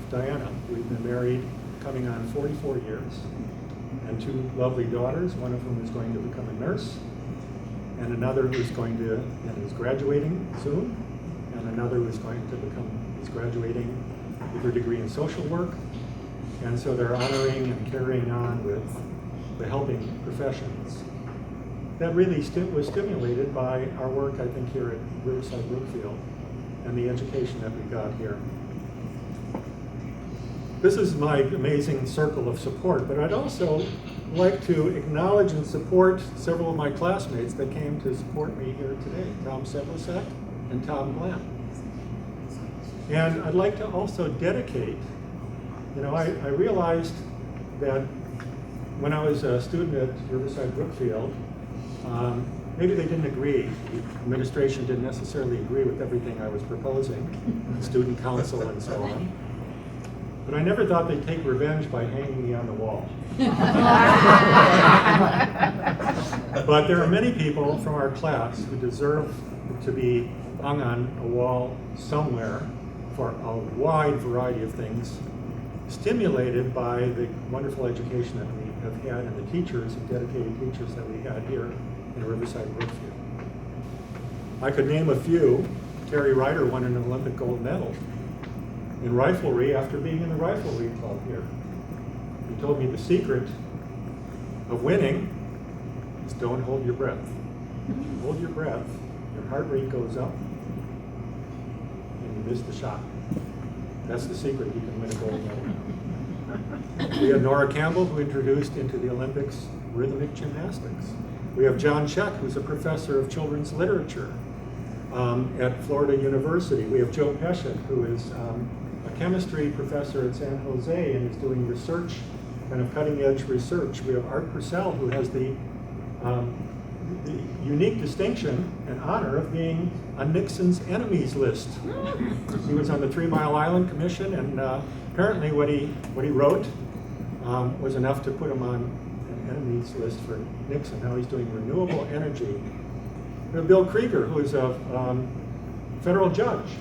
Diana. We've been married coming on 44 years, and two lovely daughters, one of whom is going to become a nurse, and another who's going to, and is graduating soon, and another who's going to is graduating with her degree in social work. And so they're honoring and carrying on with the helping professions. That really was stimulated by our work, I think, here at Riverside Brookfield and the education that we got here. This is my amazing circle of support, but I'd also like to acknowledge and support several of my classmates that came to support me here today, Tom Sedlicek and Tom Glenn. And I'd like to also dedicate, I realized that when I was a student at Riverside Brookfield, maybe they didn't agree. The administration didn't necessarily agree with everything I was proposing, student council and so on. But I never thought they'd take revenge by hanging me on the wall. But there are many people from our class who deserve to be hung on a wall somewhere for a wide variety of things, stimulated by the wonderful education that we have had and the teachers and dedicated teachers that we had here in Riverside Brookfield. I could name a few. Terry Ryder won an Olympic gold medal in riflery after being in the riflery club here. He told me the secret of winning is don't hold your breath. If you hold your breath, your heart rate goes up and you miss the shot. That's the secret. You can win a gold medal. We have Nora Campbell, who introduced into the Olympics rhythmic gymnastics. We have John Check, who's a professor of children's literature at Florida University. We have Joe Pescitt, who is a chemistry professor at San Jose and is doing research, kind of cutting-edge research. We have Art Purcell, who has the unique distinction and honor of being on Nixon's enemies list. He was on the 3 Mile Island Commission, and apparently what he wrote was enough to put him on an enemies list for Nixon. Now he's doing renewable energy. We have Bill Krieger, who is a federal judge,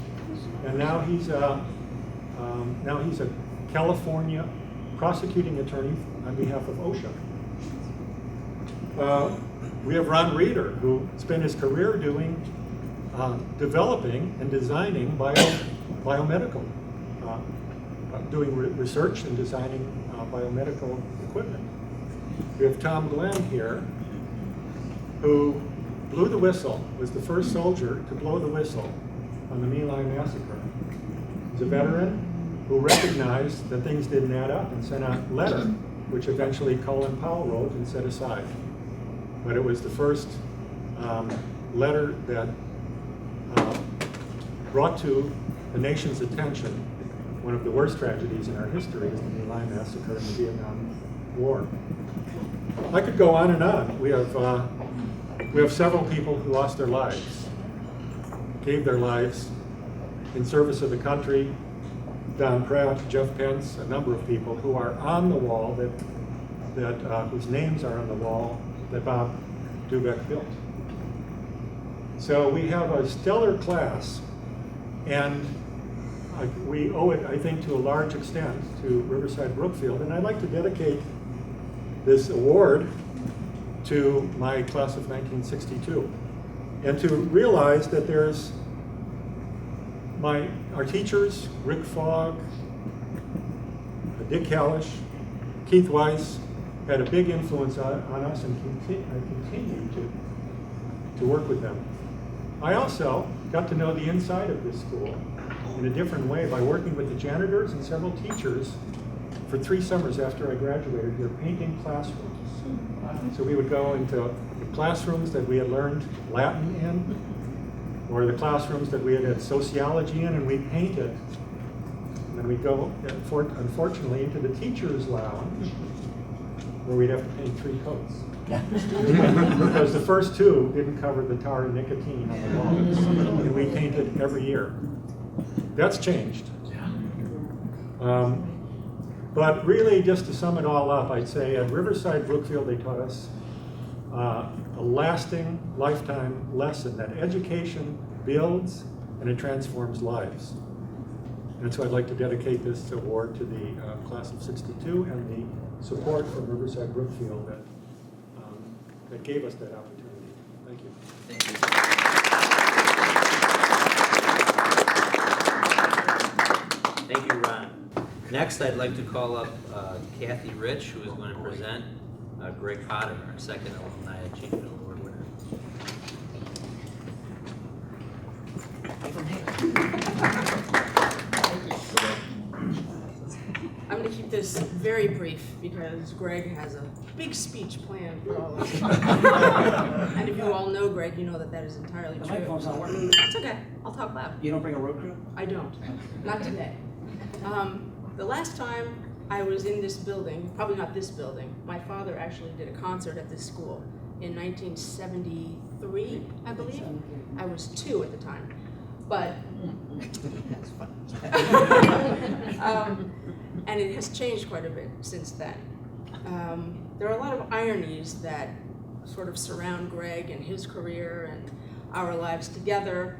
and now he's a California prosecuting attorney on behalf of OSHA. We have Ron Reeder, who spent his career developing and designing biomedical, doing research and designing biomedical equipment. We have Tom Glenn here, who blew the whistle, was the first soldier to blow the whistle on the My Lai massacre. He's a veteran who recognized that things didn't add up and sent a letter, which eventually Colin Powell wrote and set aside. But it was the first letter that brought to the nation's attention one of the worst tragedies in our history is the My Lai massacre in the Vietnam War. I could go on and on. We have several people who lost their lives, gave their lives in service of the country. Don Pratt, Jeff Pence, a number of people who are on the wall whose names are on the wall that Bob Dubek built. So we have a stellar class, and we owe it, I think, to a large extent to Riverside Brookfield, and I'd like to dedicate this award to my class of 1962, and to realize that there's our teachers, Rick Fogg, Dick Kalish, Keith Weiss, had a big influence on us, and continue to work with them. I also got to know the inside of this school in a different way by working with the janitors and several teachers for 3 summers after I graduated here, painting classrooms. So we would go into the classrooms that we had learned Latin in, or the classrooms that we had sociology in, and we painted. And then we'd go, unfortunately, into the teacher's lounge, where we'd have to paint 3 coats. Because the first 2 didn't cover the tar and nicotine on the walls, and we painted every year. That's changed. But really, just to sum it all up, I'd say at Riverside Brookfield, they taught us a lasting, lifetime lesson that education builds and it transforms lives. And so I'd like to dedicate this award to the class of '62 and the support from Riverside Brookfield that gave us that opportunity. Thank you. Thank you. Thank you, Ron. Next, I'd like to call up Kathy Rich, who is going to present Greg Potter, our second Alumni Achievement Award winner. I'm going to keep this very brief because Greg has a big speech planned for all of us. And if you all know Greg, you know that that is entirely The true. microphone's not working. It's okay. I'll talk loud. You don't bring a road crew? I don't. Not today. The last time I was in this building, probably not this building, my father actually did a concert at this school in 1973, I believe. I was 2 at the time. But and it has changed quite a bit since then. There are a lot of ironies that sort of surround Greg and his career and our lives together,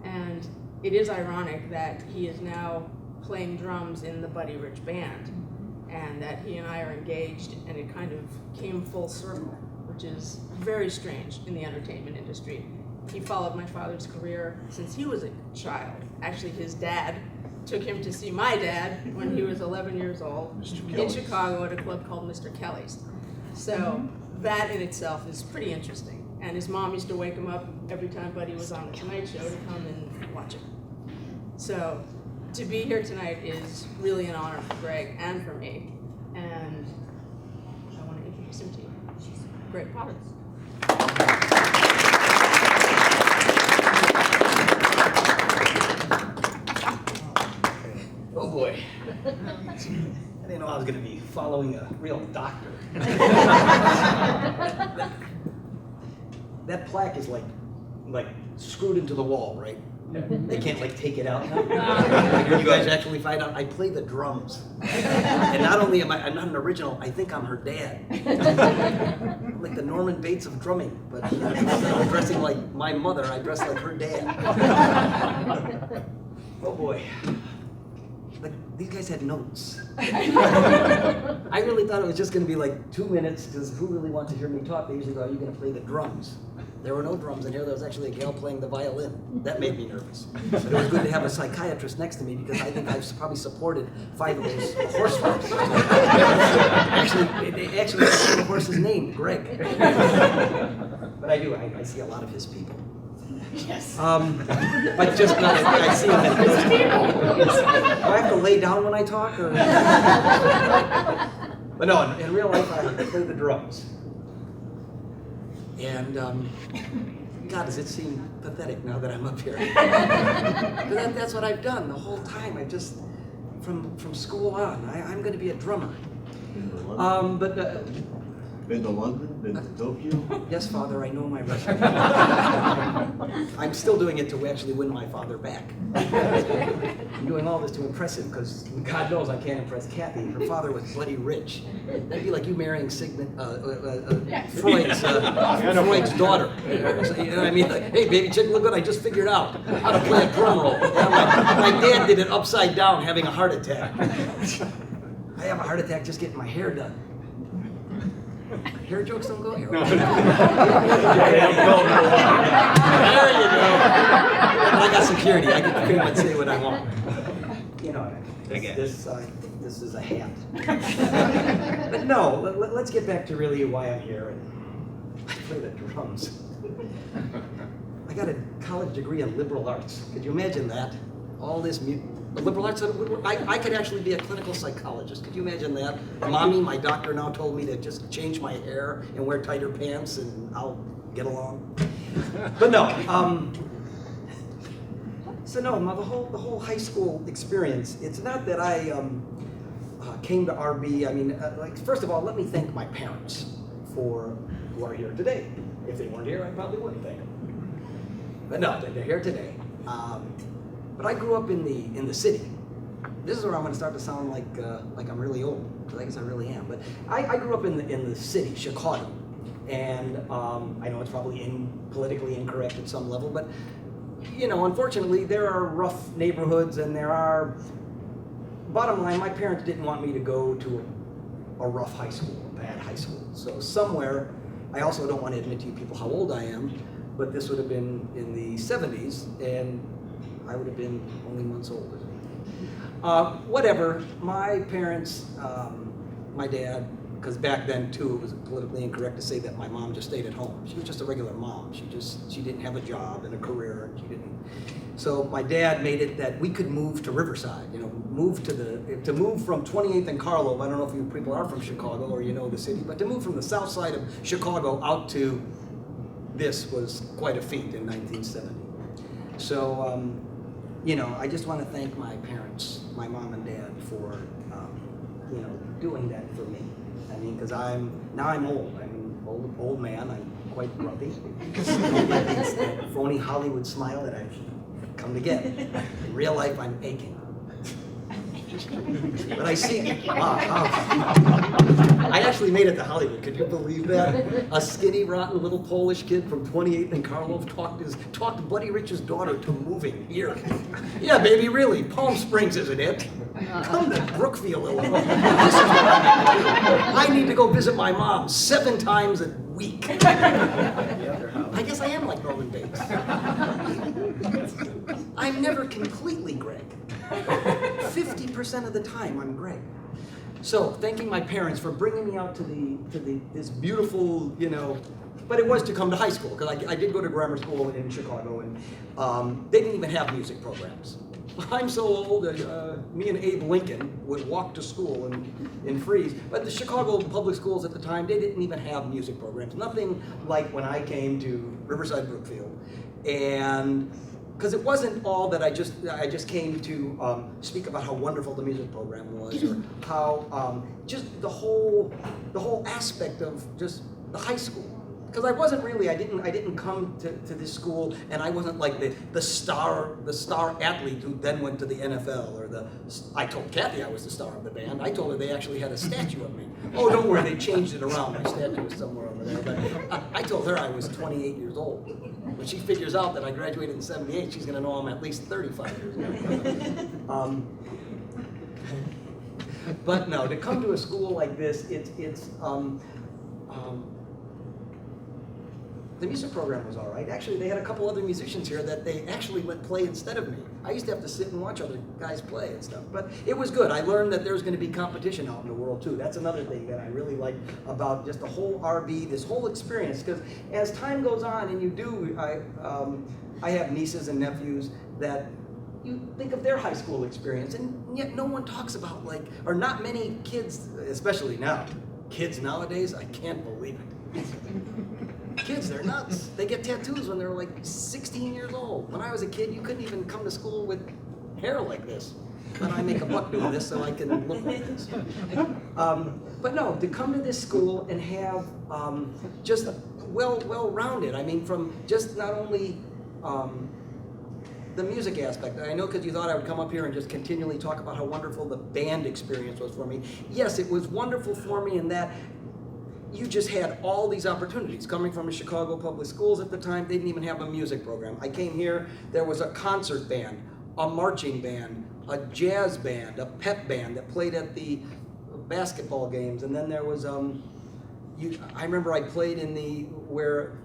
and it is ironic that he is now playing drums in the Buddy Rich Band, and that he and I are engaged, and it kind of came full circle, which is very strange in the entertainment industry. He followed my father's career since he was a child. Actually, his dad took him to see my dad when he was 11 years old in Chicago at a club called Mr. Kelly's. So that in itself is pretty interesting. And his mom used to wake him up every time Buddy was on the Tonight Show to come and watch him. So to be here tonight is really an honor for Greg and for me. And I want to introduce him to you. Greg Potter. Oh boy. I didn't know I was going to be following a real doctor. That plaque is like screwed into the wall, right? They can't like take it out now. You guys actually find out I play the drums. And not only am I'm not an original, I think I'm her dad. I'm like the Norman Bates of drumming, but instead of dressing like my mother, I dress like her dad. Oh boy. Like, these guys had notes. I really thought it was just going to be like 2 minutes, because who really wants to hear me talk? They usually go, are you going to play the drums? There were no drums in here. There was actually a gal playing the violin. That made me nervous. But it was good to have a psychiatrist next to me, because I think I've probably supported 5 of those horse farms. Actually, the horse's name, Greg. But I do. I see a lot of his people. Yes. But just not. I see him. Do I have to lay down when I talk, or? But no, in real life, I play the drums. And God, does it seem pathetic now that I'm up here? But that's what I've done the whole time. I just, from school on, I'm going to be a drummer. Been to London? Been to Tokyo? Yes, Father, I know my Russian. I'm still doing it to actually win my father back. I'm doing all this to impress him, because God knows I can't impress Kathy. Her father was bloody rich. That'd be like you marrying Freud's daughter. You know what I mean? Like, hey, baby chick, look what I just figured out. How to play a drum roll. My dad did it upside down, having a heart attack. I have a heart attack just getting my hair done. Hair jokes don't go here. No. There you go. I got security. I can pretty much say what I want. You know, this is a hat. But no, let's get back to really why I'm here. And I play the drums. I got a college degree in liberal arts. Could you imagine that? All this liberal arts. I could actually be a clinical psychologist. Could you imagine that? Mommy, my doctor now told me to just change my hair and wear tighter pants, and I'll get along. But no. So no, the whole high school experience. It's not that I came to RB. I mean, first of all, let me thank my parents who are here today. If they weren't here, I probably wouldn't thank them. But no, they're here today. But I grew up in the city. This is where I'm going to start to sound like I'm really old, because I guess I really am. But I grew up in the city, Chicago, and I know it's probably politically incorrect at some level, but you know, unfortunately, there are rough neighborhoods, and there are bottom line, my parents didn't want me to go to a rough high school, a bad high school. So somewhere, I also don't want to admit to you people how old I am, but this would have been in the 70s, and I would have been only months older. Whatever, my parents, my dad, because back then too, it was politically incorrect to say that my mom just stayed at home. She was just a regular mom. She didn't have a job and a career, and she didn't. So my dad made it that we could move to Riverside, move from 28th and Carlo. I don't know if you people are from Chicago or you know the city, but to move from the south side of Chicago out to this was quite a feat in 1970. So, I just want to thank my parents, my mom and dad, for, doing that for me. I mean, because I'm old. I'm an old man. I'm quite grumpy. It's that phony Hollywood smile that I've come to get. In real life, I'm aching. But I see, I actually made it to Hollywood. Could you believe that? A skinny, rotten little Polish kid from 28th and Karlov talked Buddy Rich's daughter to moving here. Yeah, baby, really. Palm Springs isn't it? Come to Brookfield, Illinois. This is what I need to go visit my mom 7 times a week. I guess I am like Norman Bates. I'm never completely Greg. 50% of the time, I'm Greg. So, thanking my parents for bringing me out to this beautiful, but it was to come to high school, because I did go to grammar school in Chicago, and they didn't even have music programs. I'm so old that me and Abe Lincoln would walk to school in Freeze, but the Chicago public schools at the time, they didn't even have music programs. Nothing like when I came to Riverside Brookfield, and because it wasn't all that I just came to speak about how wonderful the music program was, or how just the whole aspect of just the high school. Because I wasn't really, I didn't come to this school, and I wasn't like the star athlete who then went to the NFL, or I told Kathy I was the star of the band. I told her they actually had a statue of me. Oh, don't worry, they changed it around. My statue is somewhere over there. But I told her I was 28 years old. When she figures out that I graduated in 78, she's going to know I'm at least 35 years old. But no, to come to a school like this, the music program was all right. Actually, they had a couple other musicians here that they actually let play instead of me. I used to have to sit and watch other guys play and stuff, but it was good. I learned that there's going to be competition out in the world too. That's another thing that I really like about just the whole RB, this whole experience, because as time goes on and I have nieces and nephews that you think of their high school experience, and yet no one talks about or not many kids, especially now, kids nowadays, I can't believe it. Kids, they're nuts. They get tattoos when they're like 16 years old. When I was a kid, you couldn't even come to school with hair like this. But I make a buck doing this so I can look like this. But no, to come to this school and have just well-rounded. I mean, from just not only the music aspect. I know because you thought I would come up here and just continually talk about how wonderful the band experience was for me. Yes, it was wonderful for me in that you just had all these opportunities. Coming from the Chicago public schools at the time, they didn't even have a music program. I came here, there was a concert band, a marching band, a jazz band, a pep band that played at the basketball games, and then there was, I remember I played in where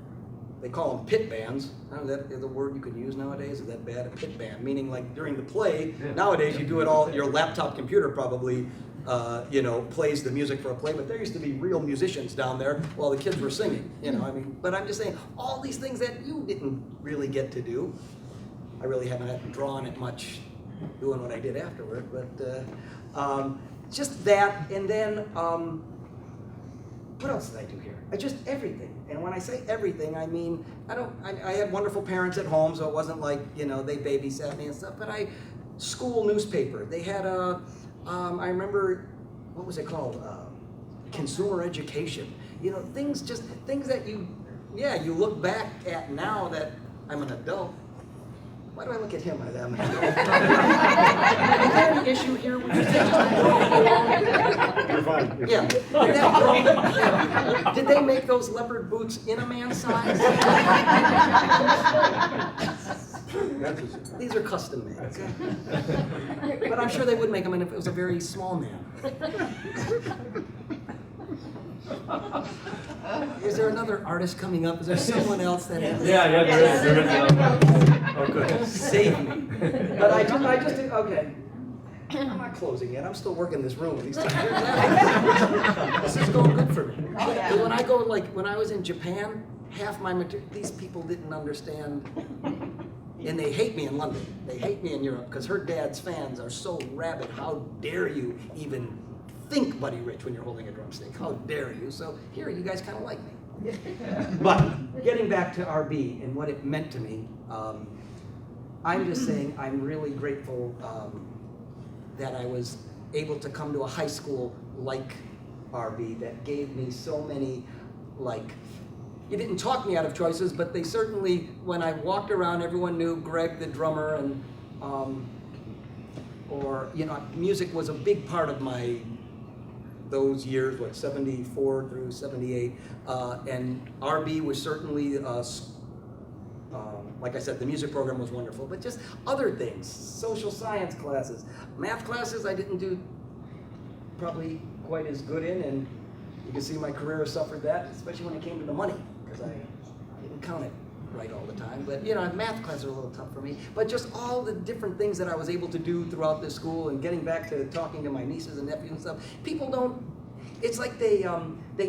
they call them pit bands. I don't know, is that the word you could use nowadays? Is that bad? A pit band, meaning like during the play, nowadays you do it all, your laptop computer probably plays the music for a play, but there used to be real musicians down there while the kids were singing, but I'm just saying, all these things that you didn't really get to do. I really haven't drawn it much doing what I did afterward, but just that, and then, what else did I do here? Just everything, and when I say everything, I mean, I had wonderful parents at home, so it wasn't like, they babysat me and stuff, but school newspaper, they had I remember, what was it called? Consumer education. Things that you look back at now that I'm an adult. Why do I look at him like that? I'm an adult. Is there any issue here? Would you say just You're fine. yeah. Did they make those leopard boots in a man's size? These are custom made, okay? But I'm sure they would make them if it was a very small man. Is there another artist coming up? Is there someone else that has? Yeah, there is. Oh, good. Save me. But I just did, okay. I'm not closing yet. I'm still working this room. These things. This is going good for me. But when I go, like, when I was in Japan, half my material, these people didn't understand. And they hate me in London. They hate me in Europe because her dad's fans are so rabid. How dare you even think Buddy Rich when you're holding a drumstick? How dare you? So here, you guys kind of like me. But getting back to RB and what it meant to me, I'm just saying I'm really grateful that I was able to come to a high school like RB that gave me so many, like, you didn't talk me out of choices, but they certainly, when I walked around, everyone knew Greg the drummer, and or, you know, music was a big part of my, those years, what, 74 through 78, and RB was certainly, like I said, the music program was wonderful, but just other things, social science classes, math classes I didn't do probably quite as good in, and you can see my career has suffered that, especially when it came to the money, because I didn't count it right all the time. But you know, math classes are a little tough for me. But just all the different things that I was able to do throughout this school, and getting back to talking to my nieces and nephews and stuff, people don't. It's like they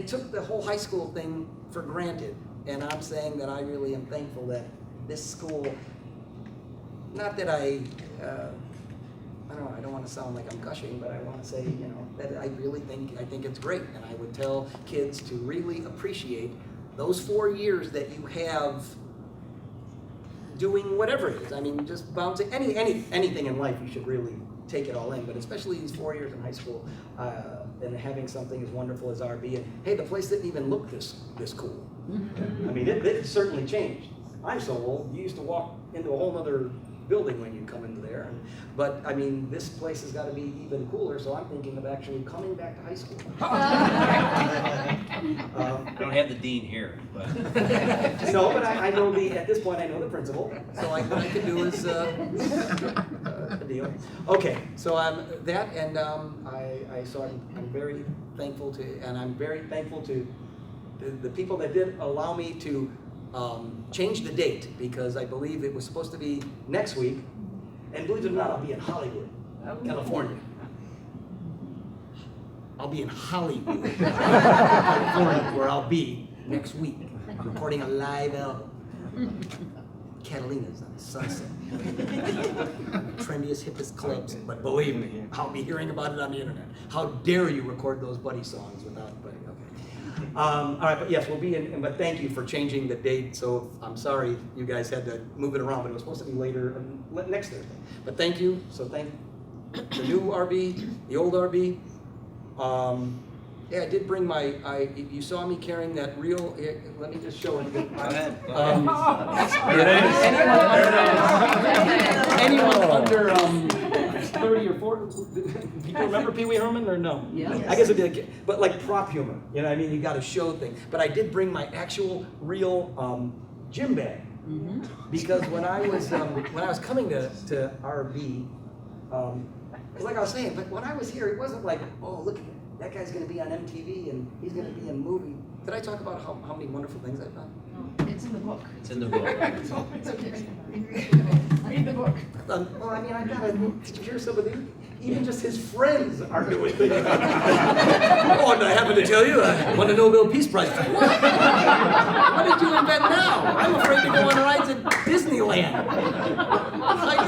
took the whole high school thing for granted, and I'm saying that I really am thankful that this school. Not that I don't know, I don't want to sound like I'm gushing, but I want to say, you know, that I think it's great, and I would tell kids to really appreciate those 4 years that you have doing whatever it is. I mean, just bouncing, anything in life, you should really take it all in, but especially these 4 years in high school, and having something as wonderful as RB, and hey, the place didn't even look this cool. I mean, it certainly changed. I'm so old, you used to walk into a whole other building when you come into there. But I mean, this place has got to be even cooler, so I'm thinking of actually coming back to high school. I don't have the dean here, but. No, but I know at this point I know the principal, so what I can do is a deal. Okay, so that, and I'm very thankful to, and I'm very thankful to the people that did allow me to change the date, because I believe it was supposed to be next week, and believe it or not, I'll be in Hollywood, California. I'll be in Hollywood, California, where I'll be next week, recording a live album. Catalina's on Sunset. Trendiest, hippest clubs, but believe me, I'll be hearing about it on the internet. How dare you record those Buddy songs without Buddy? Okay. All right, but yes, we'll be in, but thank you for changing the date. So I'm sorry you guys had to move it around, but it was supposed to be later, next Thursday. But thank you, so thank the new RB, the old RB. Yeah, I did bring you saw me carrying that real, let me just show it. Go ahead. Anyone under 30 or 40, people remember Pee Wee Herman or no? Yeah. I guess it'd be like, but like prop humor, you know what I mean? You got to show things. But I did bring my actual real gym bag. Because when I was coming to RB, because like I was saying, but when I was here, it wasn't like, oh, look, that guy's going to be on MTV and he's going to be in a movie. Did I talk about how many wonderful things I've done? No, it's in the book. It's in the book. It's okay. Read the book. Well, I mean, I gotta hear some of these. Even just his friends are doing things. Oh, and I happen to tell you, I won a Nobel Peace Prize. What? What did you invent now? I'm afraid to go on rides at Disneyland. Like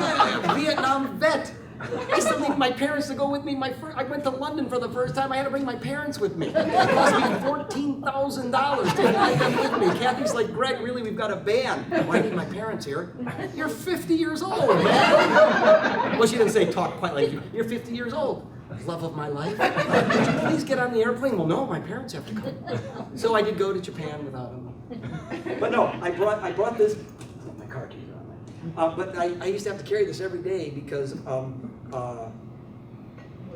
a Vietnam vet. I used to leave my parents to go with me. I went to London for the first time. I had to bring my parents with me. It cost me $14,000 to fly them with me. Kathy's like, Greg, really, we've got a band. Why need my parents here? You're 50 years old, man. Well, she didn't say talk quite like you. You're 50 years old. Love of my life. Would you please get on the airplane? Well, no, my parents have to come. So I did go to Japan without them. But no, I brought this. My car keys are on there. But I used to have to carry this every day because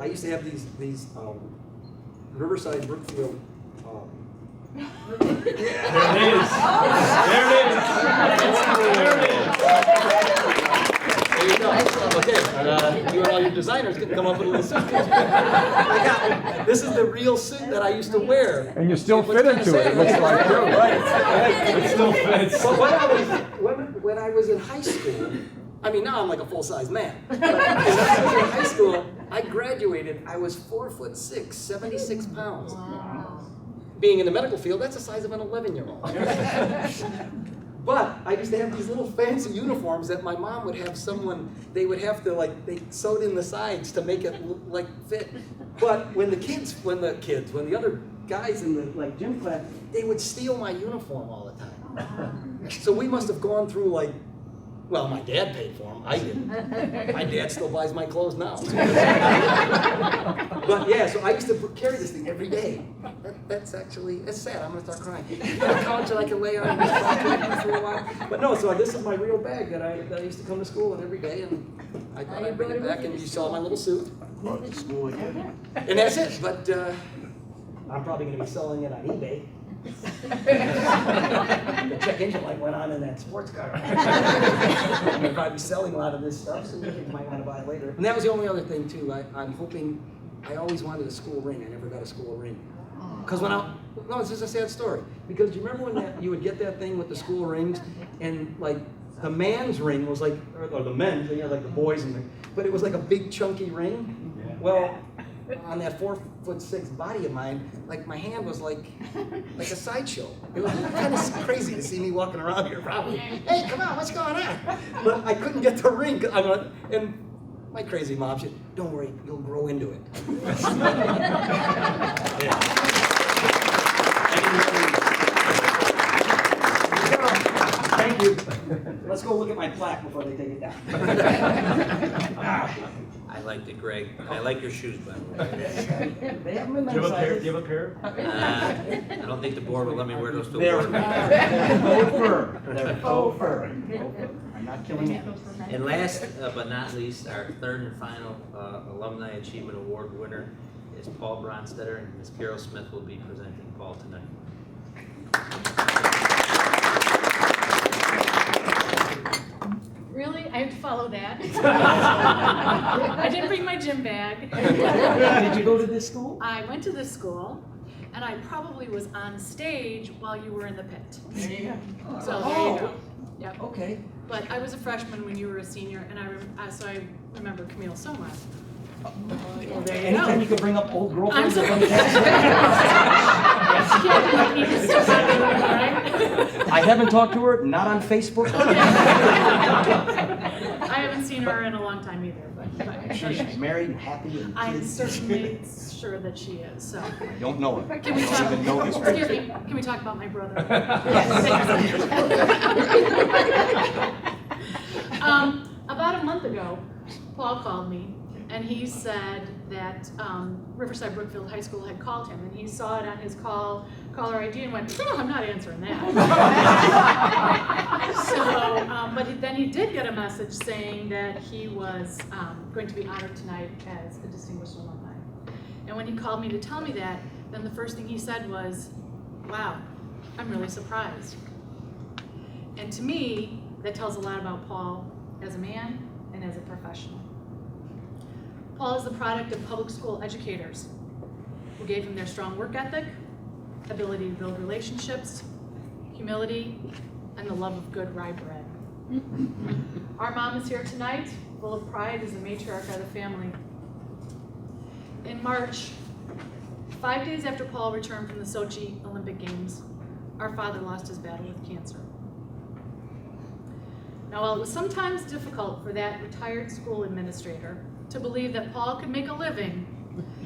I used to have these Riverside Brookfield. There it is. There it is. There it is. You and all your designers can come up with a little suit. This is the real suit that I used to wear. And you still fit into it, it looks like too. It still fits. But when I was in high school, I mean, now I'm like a full-size man. But when I was in high school, I graduated, I was 4'6", 76 pounds. Being in the medical field, that's the size of an 11-year-old. But I used to have these little fancy uniforms that my mom would have someone, they would have to they sewed in the sides to make it fit. But when the other guys in the gym class, they would steal my uniform all the time. So we must have gone through well, my dad paid for them. I didn't. My dad still buys my clothes now. But yeah, so I used to carry this thing every day. That's sad. I'm gonna start crying. A couch that I can lay on and just talk to for a while. But no, so this is my real bag that I used to come to school in every day, and I thought I'd bring it back. And you saw my little suit. Brought to school again. And that's it. But I'm probably gonna be selling it on eBay. The check engine light went on in that sports car. I'm gonna probably be selling a lot of this stuff, so you might want to buy it later. And that was the only other thing too. I'm hoping. I always wanted a school ring. I never got a school ring. Because no, it's just a sad story. Because do you remember when you would get that thing with the school rings, and the man's ring was or the men's, the boys, but it was like a big chunky ring. Well, on that 4'6" body of mine, my hand was like a sideshow. It was kind of crazy to see me walking around here. Probably, hey, come on, what's going on? But I couldn't get the ring. And my crazy mom said, "Don't worry, you'll grow into it." Thank you. Let's go look at my plaque before they take it down. I liked it, Greg. I like your shoes, by the way. They have them in Do you have a pair? sizes. Do you have a pair? I don't think the board will let me wear those to They're work. faux fur. They're faux fur. I'm not killing it. And last but not least, our third and final Alumni Achievement Award winner is Paul Bronstetter, and Ms. Carol Smith will be presenting Paul tonight. Really? I have to follow that? I didn't bring my gym bag. Did you go to this school? I went to this school, and I probably was on stage while you were in the pit. There you go. So there you go. Yep. Okay. But I was a freshman when you were a senior, and so I remember Camille so much. Well, there you Anytime go. you could bring up old I'm girlfriends. sorry. that Yeah, you can still talk to her, right? I haven't talked to her, not on Facebook. I haven't seen her in a long time either, but I'm sure she's married and happy and I'm kids. certainly sure that she is, so. I don't know her. Can we I don't even know this person. excuse me, can we talk about my brother? About a month ago, Paul called me, and he said that Riverside Brookfield High School had called him, and he saw it on his caller ID and went, "Oh, I'm not answering that." So, but then he did get a message saying that he was going to be honored tonight as a distinguished alumni. And when he called me to tell me that, then the first thing he said was, "Wow, I'm really surprised." And to me, that tells a lot about Paul as a man and as a professional. Paul is the product of public school educators who gave him their strong work ethic, ability to build relationships, humility, and the love of good rye bread. Our mom is here tonight, full of pride as the matriarch of the family. In March, 5 days after Paul returned from the Sochi Olympic Games, our father lost his battle with cancer. Now, while it was sometimes difficult for that retired school administrator to believe that Paul could make a living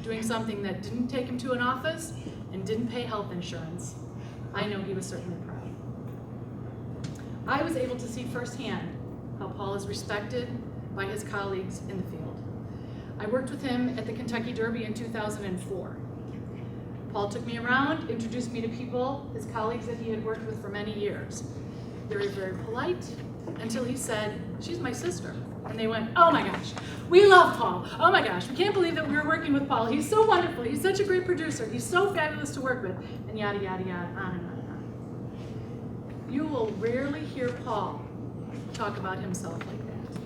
doing something that didn't take him to an office and didn't pay health insurance, I know he was certainly proud. I was able to see firsthand how Paul is respected by his colleagues in the field. I worked with him at the Kentucky Derby in 2004. Paul took me around, introduced me to people, his colleagues that he had worked with for many years. They were very polite until he said, "She's my sister." And they went, "Oh my gosh, we love Paul. Oh my gosh, we can't believe that we were working with Paul. He's so wonderful. He's such a great producer. He's so fabulous to work with." And yada, yada, yada, on and on and on. You will rarely hear Paul talk about himself like that.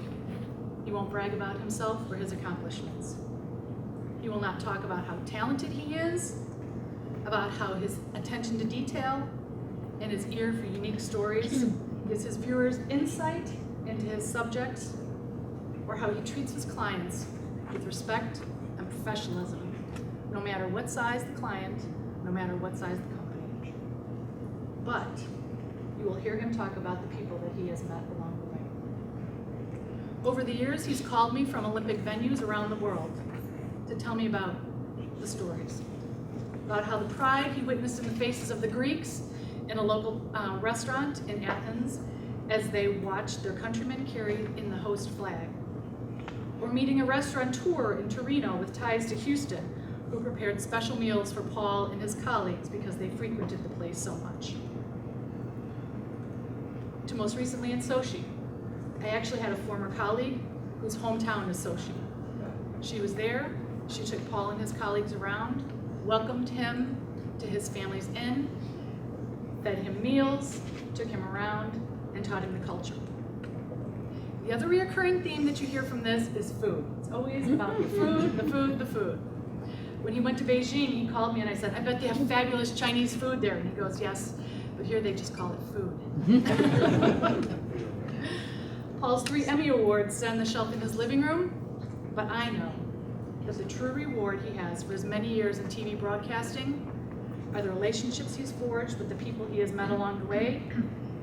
He won't brag about himself or his accomplishments. He will not talk about how talented he is, about how his attention to detail and his ear for unique stories gives his viewers insight into his subjects, or how he treats his clients with respect and professionalism, no matter what size the client, no matter what size the company. But you will hear him talk about the people that he has met along the way. Over the years, he's called me from Olympic venues around the world to tell me about the stories, about how the pride he witnessed in the faces of the Greeks in a local restaurant in Athens as they watched their countrymen carry in the host flag, or meeting a restaurateur in Torino with ties to Houston who prepared special meals for Paul and his colleagues because they frequented the place so much. To most recently in Sochi, I actually had a former colleague whose hometown is Sochi. She was there, she took Paul and his colleagues around, welcomed him to his family's inn, fed him meals, took him around, and taught him the culture. The other recurring theme that you hear from this is food. It's always about the food, the food, the food. When he went to Beijing, he called me and I said, I bet they have fabulous Chinese food there. And he goes, yes, but here they just call it food. Paul's 3 Emmy Awards sit on the shelf in his living room, but I know that the true reward he has for his many years in TV broadcasting are the relationships he's forged with the people he has met along the way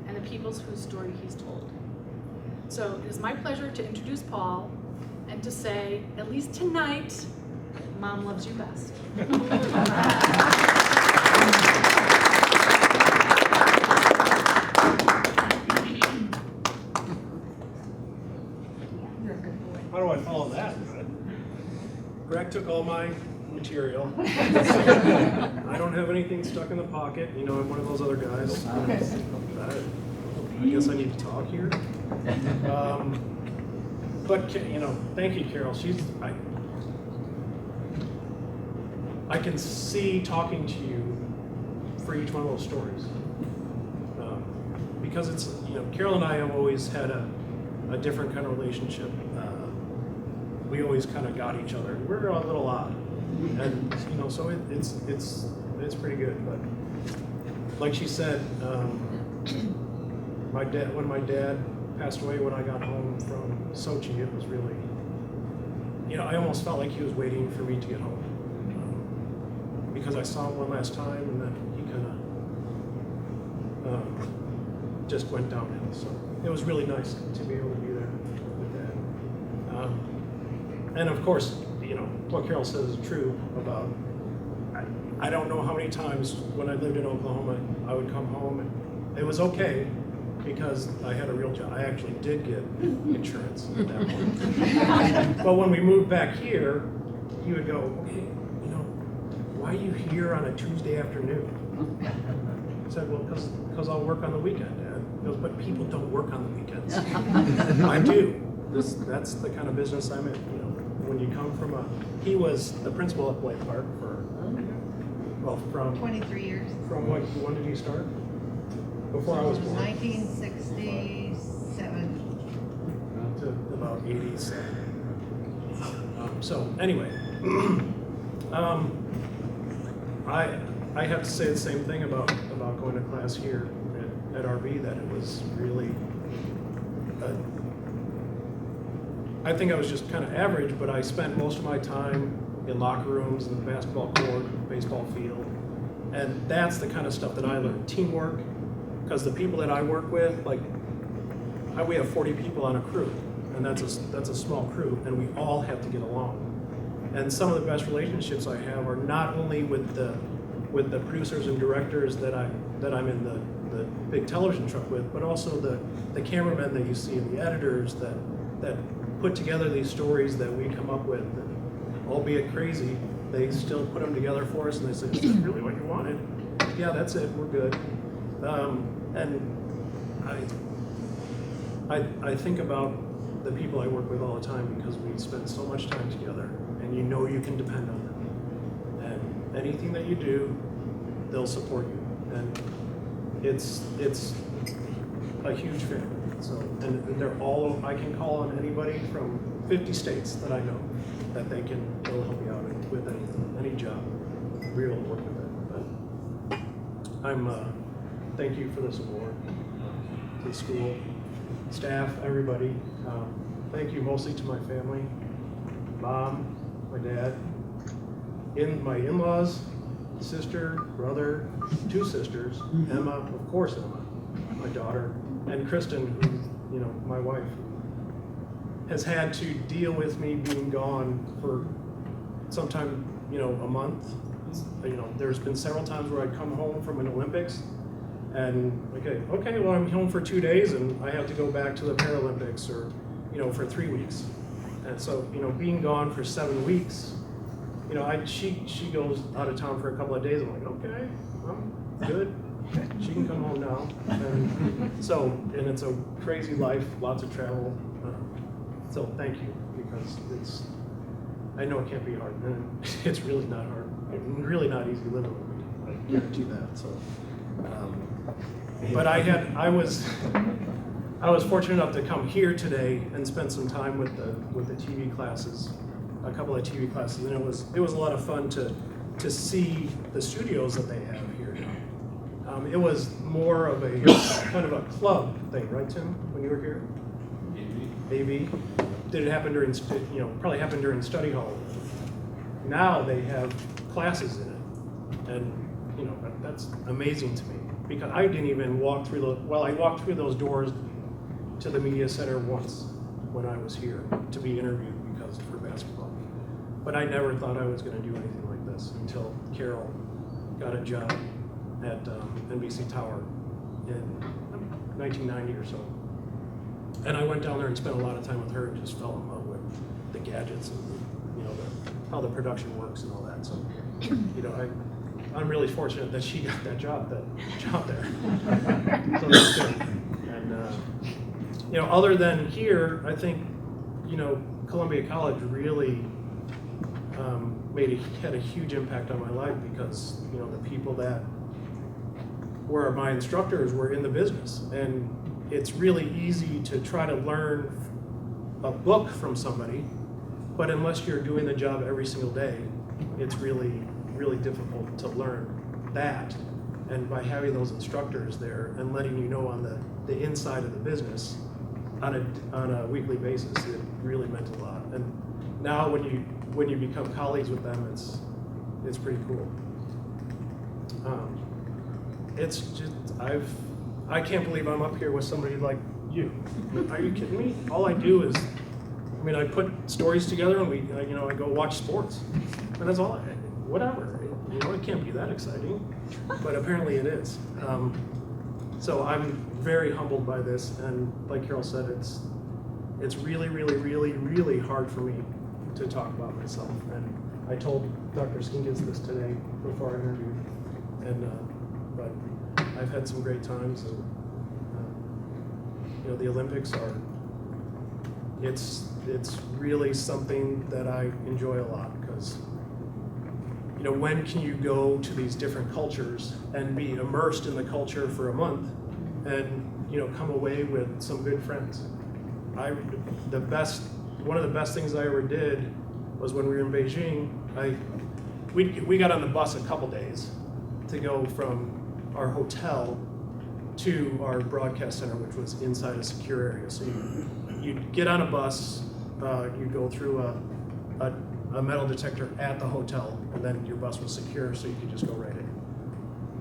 and the peoples whose story he's told. So it is my pleasure to introduce Paul and to say, at least tonight, Mom loves you best. How do I follow that? Greg took all my material. I don't have anything stuck in the pocket. You know, I'm one of those other guys. I guess I need to talk here. But you know, thank you, Carol. I can see talking to you for each one of those stories. Because it's, you know, Carol and I have always had a different kind of relationship. We always kind of got each other. We're a little odd, and you know, so it's pretty good. But like she said, when my dad passed away, when I got home from Sochi, it was really, you know, I almost felt like he was waiting for me to get home, because I saw him one last time, and then he kind of just went downhill. So it was really nice to be able to be there with Dad. And of course, you know, what Carol says is true about, I don't know how many times when I lived in Oklahoma, I would come home and it was okay because I had a real job. I actually did get insurance at that point. But when we moved back here, he would go, okay, you know, why are you here on a Tuesday afternoon? I said, well, because I'll work on the weekend, Dad. He goes, but people don't work on the weekends. I do. That's the kind of business I'm in, you know. When you come from he was the principal at Blake Park for, well, from 23 years. From when did he start? Before I was born. 1967. To about 87. So anyway, I have to say the same thing about going to class here at RB, that it was really. I think I was just kind of average, but I spent most of my time in locker rooms, in the basketball court, baseball field, and that's the kind of stuff that I learned. Teamwork, because the people that I work with, like, we have 40 people on a crew, and that's a small crew, and we all have to get along. And some of the best relationships I have are not only with the producers and directors that I'm in the big television truck with, but also the cameramen that you see, and the editors that put together these stories that we come up with, and albeit crazy, they still put them together for us, and they say, "Is this really what you wanted?" Yeah, that's it. We're good. And I think about the people I work with all the time, because we spend so much time together, and you know you can depend on them. And anything that you do, they'll support you, and it's a huge family. So, and they're all, I can call on anybody from 50 states that I know that they'll help you out with any job. We're able to work with it. But thank you for this award, to the school, staff, everybody. Thank you mostly to my family, mom, my dad, my in-laws, sister, brother, 2 sisters, Emma, of course Emma, my daughter, and Kristen, who, my wife, has had to deal with me being gone for sometime, a month. There's been several times where I'd come home from an Olympics and okay, well, I'm home for 2 days and I have to go back to the Paralympics or, for 3 weeks. And so, being gone for 7 weeks, she goes out of town for a couple of days. I'm like, okay, I'm good. She can come home now. And it's a crazy life, lots of travel. So thank you, because I know it can't be hard, and it's really not hard. Really not easy living with me. I guarantee that. So, but I was fortunate enough to come here today and spend some time with the TV classes, a couple of TV classes, and it was a lot of fun to see the studios that they have here. It was more of a kind of a club thing, right, Tim? When you were here, AV. Did it happen during probably happened during study hall? Now they have classes in it, and that's amazing to me, because I didn't even walk through I walked through those doors to the media center once when I was here to be interviewed for basketball, but I never thought I was going to do anything like this until Carol got a job at NBC Tower in 1990 or so, and I went down there and spent a lot of time with her and just fell in love with the gadgets and how the production works and all that. So, I'm really fortunate that she got that job there. So that's good. And other than here, I think Columbia College really had a huge impact on my life, because the people that were my instructors were in the business, and it's really easy to try to learn a book from somebody, but unless you're doing the job every single day, it's really, really difficult to learn that. And by having those instructors there and letting you know on the inside of the business on a weekly basis, it really meant a lot. And now when you become colleagues with them, it's pretty cool. It's just I can't believe I'm up here with somebody like you. Are you kidding me? All I do is, I put stories together and I go watch sports, and that's all. Whatever, it can't be that exciting, but apparently it is. So I'm very humbled by this, and like Carol said, it's really, really, really, really hard for me to talk about myself. And I told Dr. Skinkis this today before our interview, but I've had some great times, and the Olympics it's really something that I enjoy a lot, because when can you go to these different cultures and be immersed in the culture for a month and come away with some good friends? One of the best things I ever did was when we were in Beijing. We got on the bus a couple days to go from our hotel to our broadcast center, which was inside a secure area. So you'd get on a bus, you'd go through a metal detector at the hotel, and then your bus was secure, so you could just go right in.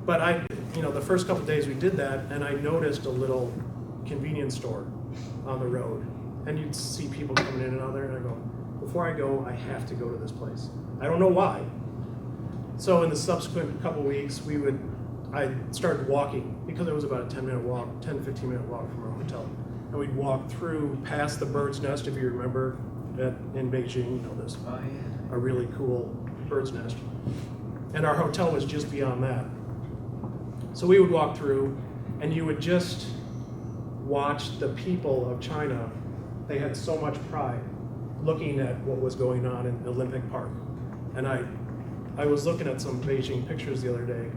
But the first couple of days we did that, and I noticed a little convenience store on the road, and you'd see people coming in and out there, and I go, before I go, I have to go to this place. I don't know why. So in the subsequent couple weeks, I started walking, because it was about a 10-15 minute walk from our hotel. And we'd walk through past the bird's nest, if you remember, in Beijing, this a really cool bird's nest. And our hotel was just beyond that. So we would walk through, and you would just watch the people of China. They had so much pride looking at what was going on in Olympic Park. And I was looking at some Beijing pictures the other day,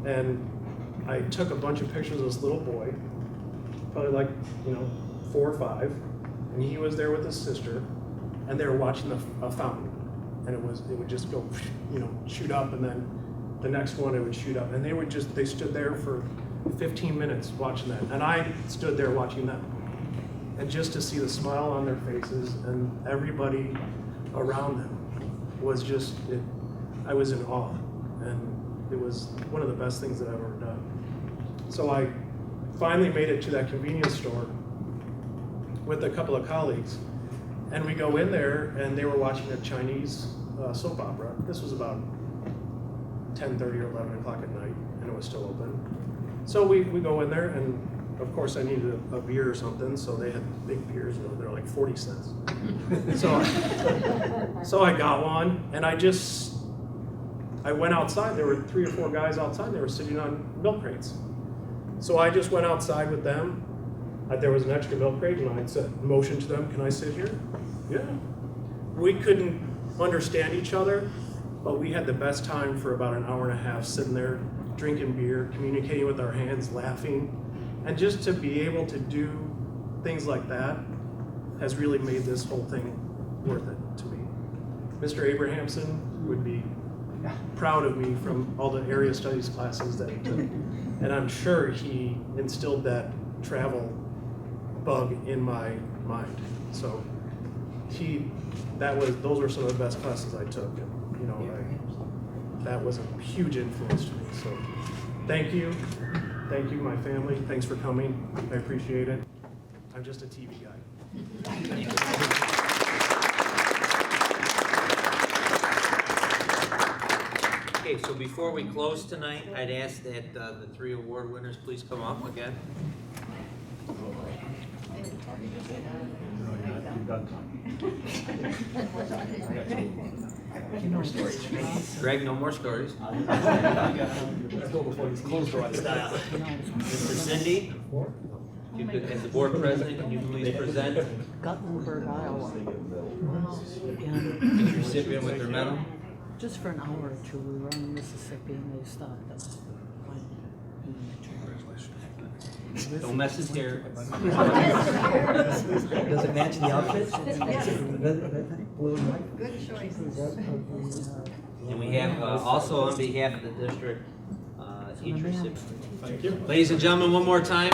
and I took a bunch of pictures of this little boy, probably like, 4 or 5, and he was there with his sister, and they were watching a fountain, and it would just go, shoot up, and then the next one it would shoot up, and they stood there for 15 minutes watching that, and I stood there watching them, and just to see the smile on their faces and everybody around them was just, I was in awe, and it was one of the best things that I've ever done. So I finally made it to that convenience store with a couple of colleagues, and we go in there, and they were watching a Chinese soap opera. This was about 10:30 or 11 o'clock at night, and it was still open. So we go in there, and of course I needed a beer or something, so they had big beers, they're like 40 cents. So I got one, and I went outside. There were 3 or 4 guys outside. They were sitting on milk crates. So I just went outside with them. There was an extra milk crate, and I said, motion to them, can I sit here? Yeah. We couldn't understand each other, but we had the best time for about an hour and a half sitting there, drinking beer, communicating with our hands, laughing. And just to be able to do things like that has really made this whole thing worth it to me. Mr. Abrahamson would be proud of me from all the area studies classes that he took. And I'm sure he instilled that travel bug in my mind. So those were some of the best classes I took. And, that was a huge influence to me. So thank you, my family. Thanks for coming. I appreciate it. I'm just a TV guy. Okay, so before we close tonight, I'd ask that the 3 award winners please come up again. Greg, no more stories. Let's go before he's closed door style. Mr. Cindy, if you could, as the board president, can you please present Guttenberg, Iowa. each recipient with their medal? Just for an hour or 2, we were in Mississippi and they stopped us. Don't mess his hair. Does it match the outfit? Blue and white? Good choices. And we have also on behalf of the district, each recipient. Thank you. Ladies and gentlemen, one more time.